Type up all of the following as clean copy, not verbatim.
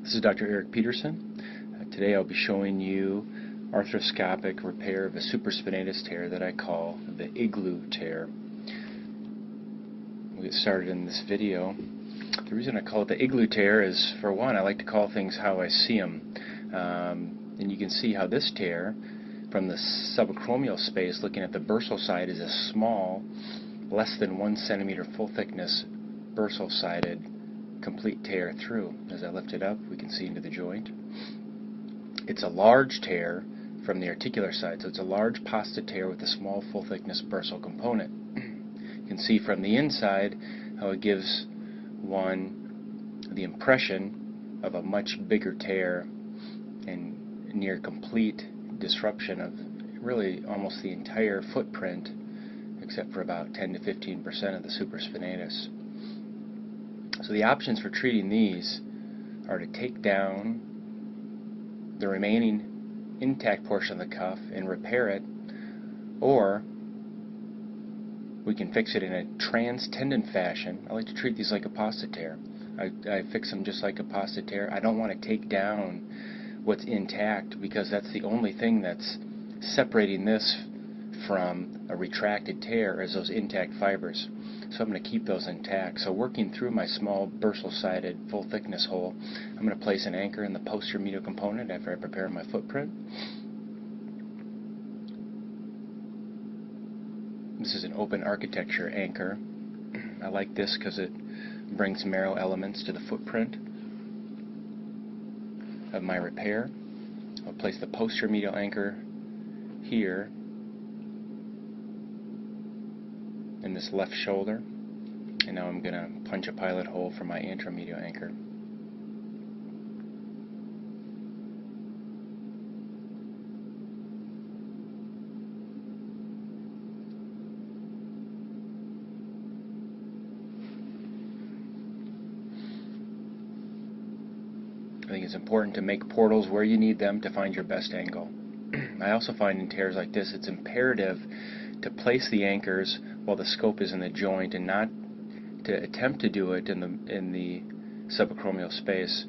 This is Dr. Eric Peterson. Today I'll be showing you arthroscopic repair of a supraspinatus tear that I call the Igloo tear. We'll get started in this video. The reason I call it the Igloo tear is, for one, I like to call things how I see them. And you can see how this tear, from the subacromial space, looking at the bursal side, is a small, less than 1 centimeter full thickness bursal-sided complete tear through. As I lift it up, we can see into the joint. It's a large tear from the articular side, so it's a large pasta tear with a small full thickness bursal component. You can see from the inside how it gives one the impression of a much bigger tear and near complete disruption of really almost the entire footprint, except for about 10 to 15% of the supraspinatus. So the options for treating these are to take down the remaining intact portion of the cuff and repair it, or we can fix it in a transtendon fashion. I like to treat these like a pasta tear. I fix them just like a pasta tear. I don't want to take down what's intact, because that's the only thing that's separating this from a retracted tear, is those intact fibers. So I'm going to keep those intact. So working through my small bursal-sided full thickness hole, I'm going to place an anchor in the posterior medial component after I prepare my footprint. This is an open architecture anchor. I like this because it brings marrow elements to the footprint of my repair. I'll place the posterior medial anchor here in this left shoulder, and now I'm going to punch a pilot hole for my anteromedial anchor. I think it's important to make portals where you need them to find your best angle. I also find in tears like this, it's imperative to place the anchors while the scope is in the joint, and not to attempt to do it in the subacromial space.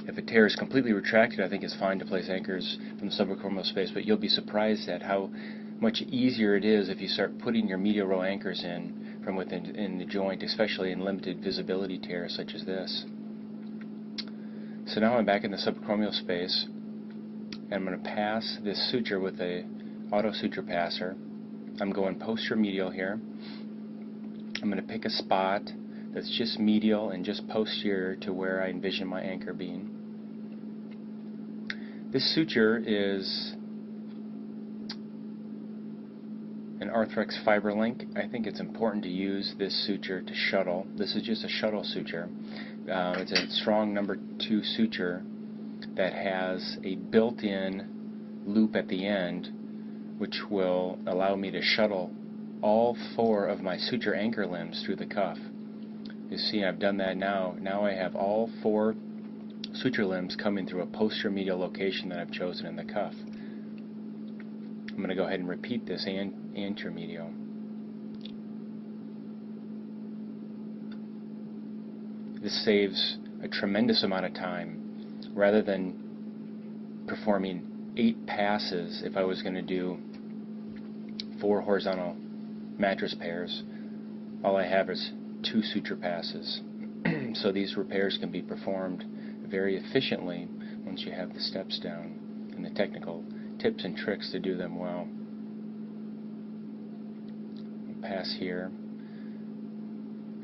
If a tear is completely retracted, I think it's fine to place anchors from the subacromial space, but you'll be surprised at how much easier it is if you start putting your medial row anchors in from within the joint, especially in limited visibility tears such as this. So now I'm back in the subacromial space, and I'm going to pass this suture with a auto suture passer. I'm going posterior medial here. I'm going to pick a spot that's just medial and just posterior to where I envision my anchor being. This suture is an Arthrex fiber link. I think it's important to use this suture to shuttle. This is just a shuttle suture. It's a strong number 2 suture that has a built-in loop at the end, which will allow me to shuttle all 4 of my suture anchor limbs through the cuff. You see, I've done that now. Now I have all 4 suture limbs coming through a posterior medial location that I've chosen in the cuff. I'm going to go ahead and repeat this anterior medial. This saves a tremendous amount of time. Rather than performing 8 passes, if I was going to do 4 horizontal mattress pairs, all I have is 2 suture passes. So these repairs can be performed very efficiently once you have the steps down and the technical tips and tricks to do them well. Pass here.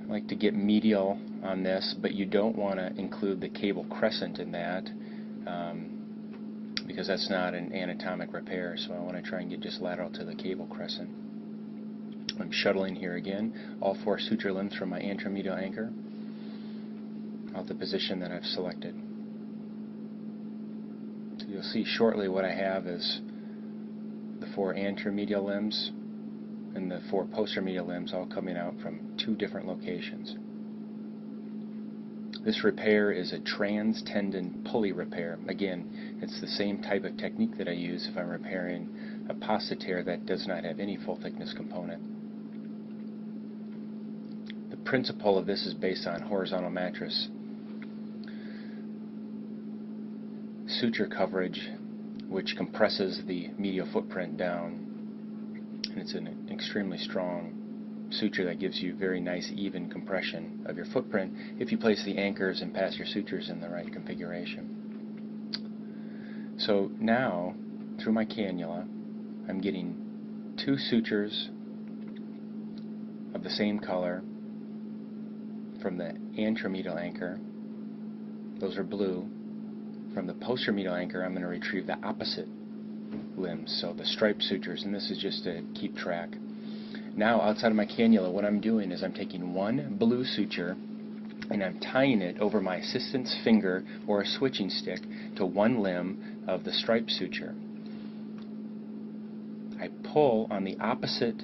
I like to get medial on this, but you don't want to include the cable crescent in that, because that's not an anatomic repair, so I want to try and get just lateral to the cable crescent. I'm shuttling here again, all 4 suture limbs from my anteromedial anchor out the position that I've selected. So you'll see shortly what I have is the 4 anteromedial limbs and the 4 posterior medial limbs all coming out from 2 different locations. This repair is a transtendon pulley repair. Again, it's the same type of technique that I use if I'm repairing a pasta tear that does not have any full thickness component. The principle of this is based on horizontal mattress. suture coverage which compresses the medial footprint down, and it's an extremely strong suture that gives you very nice even compression of your footprint if you place the anchors and pass your sutures in the right configuration. So now, through my cannula, I'm getting 2 sutures of the same color from the anteromedial anchor. Those are blue. From the posteromedial anchor, I'm going to retrieve the opposite limbs, so the striped sutures, and this is just to keep track. Now, outside of my cannula, what I'm doing is I'm taking 1 blue suture and I'm tying it over my assistant's finger or a switching stick to 1 limb of the striped suture. I pull on the opposite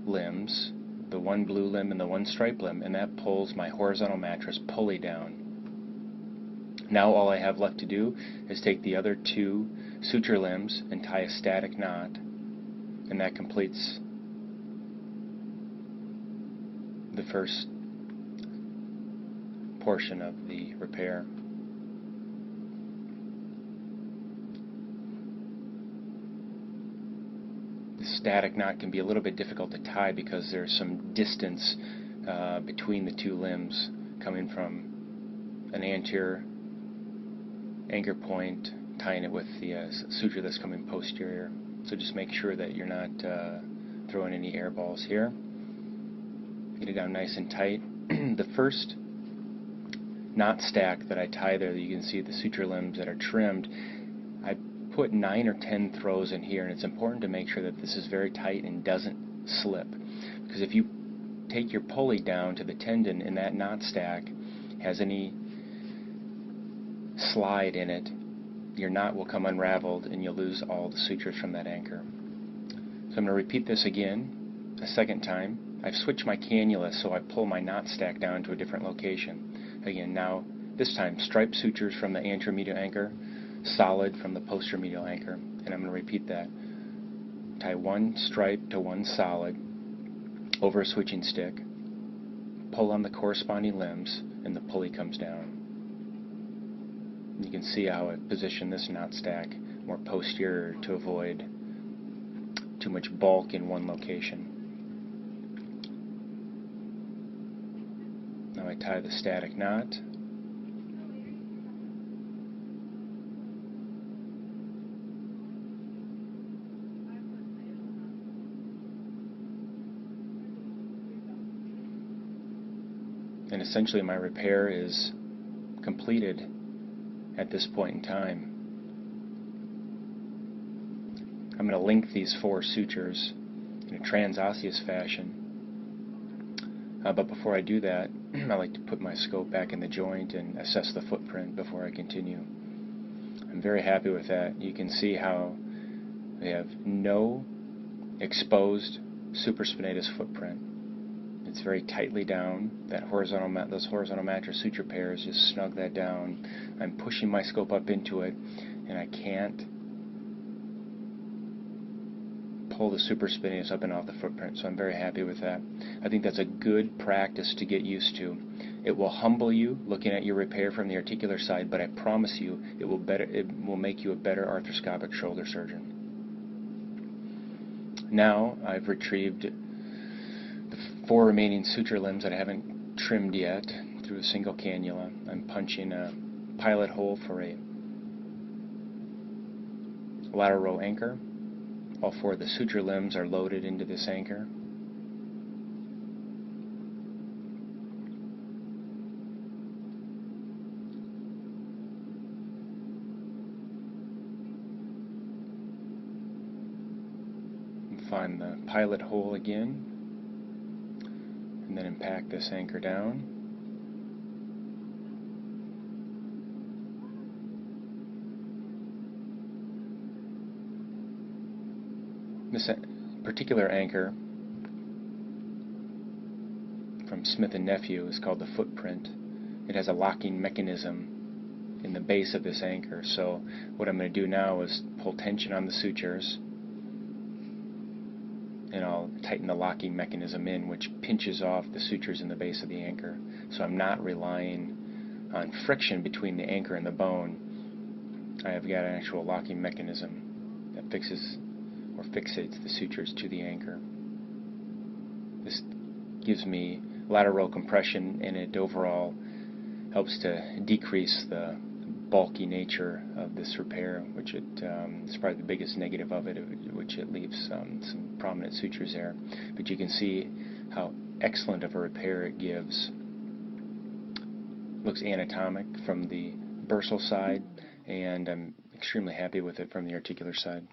limbs, the 1 blue limb and the 1 striped limb, and that pulls my horizontal mattress pulley down. Now all I have left to do is take the other 2 suture limbs and tie a static knot, and that completes the first portion of the repair. The static knot can be a little bit difficult to tie because there's some distance between the 2 limbs coming from an anterior anchor point, tying it with the suture that's coming posterior. So just make sure that you're not throwing any air balls here. Get it down nice and tight. The first knot stack that I tie there, that you can see the suture limbs that are trimmed, I put 9 or 10 throws in here, and it's important to make sure that this is very tight and doesn't slip, because if you take your pulley down to the tendon and that knot stack has any slide in it, your knot will come unraveled and you'll lose all the sutures from that anchor. So I'm going to repeat this again a second time. I've switched my cannula so I pull my knot stack down to a different location. Again, now this time striped sutures from the anteromedial anchor, solid from the posteromedial anchor, and I'm going to repeat that. Tie 1 stripe to 1 solid over a switching stick, pull on the corresponding limbs, and the pulley comes down. You can see how I position this knot stack more posterior to avoid too much bulk in one location. Now I tie the static knot. And essentially my repair is completed at this point in time. I'm going to link these 4 sutures in a transosseous fashion. But before I do that, I like to put my scope back in the joint and assess the footprint before I continue. I'm very happy with that. You can see how we have no exposed supraspinatus footprint. It's very tightly down. Those horizontal mattress suture pairs just snug that down. I'm pushing my scope up into it, and I can't pull the supraspinatus up and off the footprint, so I'm very happy with that. I think that's a good practice to get used to. It will humble you looking at your repair from the articular side, but I promise you it will make you a better arthroscopic shoulder surgeon. Now I've retrieved the 4 remaining suture limbs that I haven't trimmed yet through a single cannula. I'm punching a pilot hole for a lateral row anchor. All 4 of the suture limbs are loaded into this anchor. Find the pilot hole again, and then impact this anchor down. This particular anchor from Smith & Nephew is called the footprint. It has a locking mechanism in the base of this anchor. So what I'm going to do now is pull tension on the sutures, and I'll tighten the locking mechanism in, which pinches off the sutures in the base of the anchor. So I'm not relying on friction between the anchor and the bone. I have got an actual locking mechanism that fixes or fixates the sutures to the anchor. This gives me lateral compression, and it overall helps to decrease the bulky nature of this repair, which is probably the biggest negative of it, which it leaves some prominent sutures there. But you can see how excellent of a repair it gives. Looks anatomic from the bursal side, and I'm extremely happy with it from the articular side.